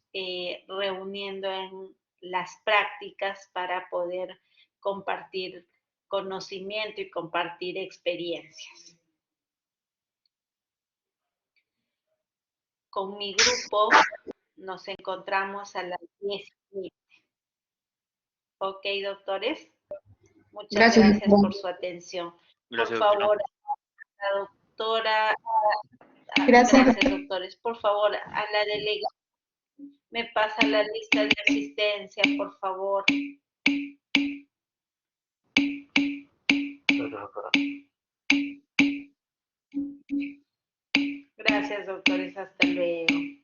reuniendo en las prácticas para poder compartir conocimiento y compartir experiencias. Con mi grupo nos encontramos a las 10:15. Ok, doctores. Muchas gracias por su atención. Gracias, Por doctora. favor, la doctora. Gracias. Gracias, doctores. Por favor, a la delegada me pasa la lista de asistencia, por favor. Gracias, doctora. Gracias, doctores. Hasta luego.